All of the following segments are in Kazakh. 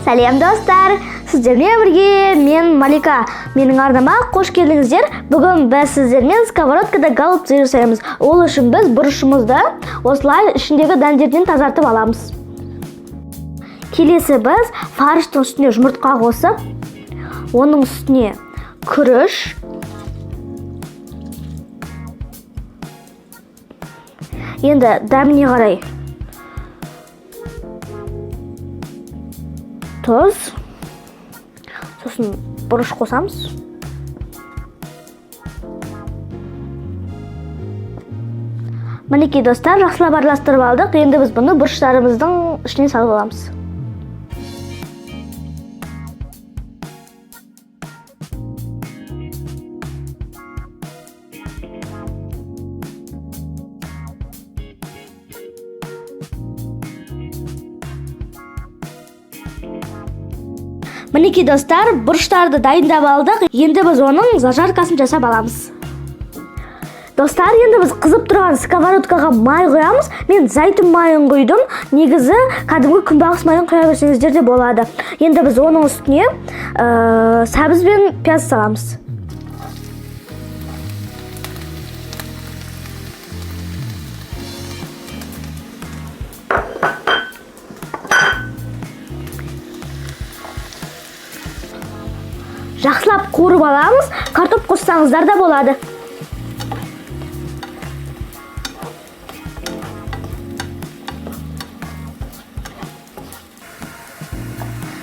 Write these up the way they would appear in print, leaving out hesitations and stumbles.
Сәлем достар, сіздермен бірге мен Малика. Менің арнама қош келдіңіздер. Бүгін біз сіздермен сковородкада голубцы жасаймыз. Ол үшін біз бұрышымызды осылай ішіндегі дәндерден тазартып аламыз. Келесі біз фарштың үстіне жұмыртқа қосып, оның үстіне күріш, енді дәміне қарай тұз, сосын бұрыш қосамыз. Мінекей достар, жақсылап араластырып алдық. Енді біз бұны бұрыштарымыздың ішіне салып аламыз. Мінекей достар, бұрыштарды дайындап алдық. Енді біз оның зажаркасын жасап аламыз. Достар, енді біз қызып тұрған сковородкаға май құямыз. Мен зәйтүн майын құйдым. Негізі кәдімгі күнбағыс майын құя берсеңіздер де болады. Енді біз оның үстіне сәбіз бен пияз саламыз. Жақсылап қуырып аламыз. Картоп қоссаңыздар да болады.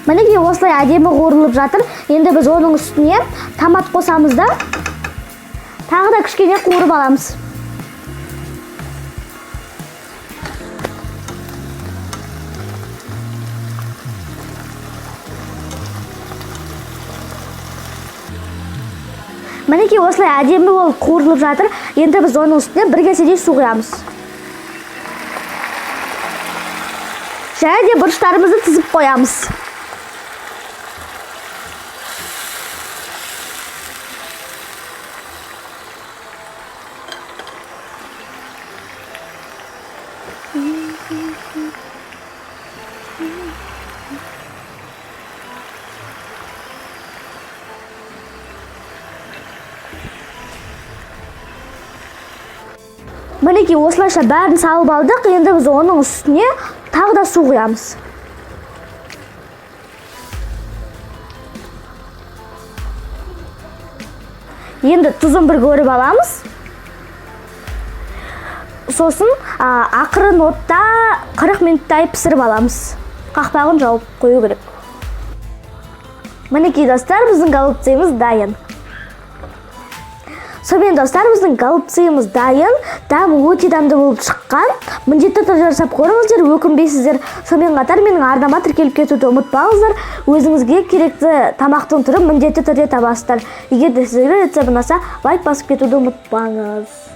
Мінекей осылай әдемі қуырылып жатыр. Енді біз оның үстіне томат қосамыз да тағы да кішкене қуырып аламыз. Мінекей осылай әдемі болып қуырылып жатыр. Енді біз оның үстіне бір кеседей су құямыз. Және де бұрыштарымызды тізіп қоямыз. Мінекей осылайша бәрін салып алдық. Енді біз оның үстіне тағы да су құямыз. Енді тұзын бір көріп аламыз. Сосын ақырын отта 40 минуттай пісіріп аламыз. Қақпағын жауып қою керек. Мінекей достар, біздің голубцымыз дайын. Сонымен достар, біздің голубцымыз дайын. Дәмі өте дәмді болып шыққан. Міндетті түрде жасап көріңіздер, өкінбейсіздер. Сонымен қатар менің арнама тіркеліп кетуді ұмытпаңыздар. Өзіңізге керекті тамақтың түрін міндетті түрде табасыздар. Егер де сіздерге рецепт ұнаса, лайк басып кетуді ұмытпаңыз.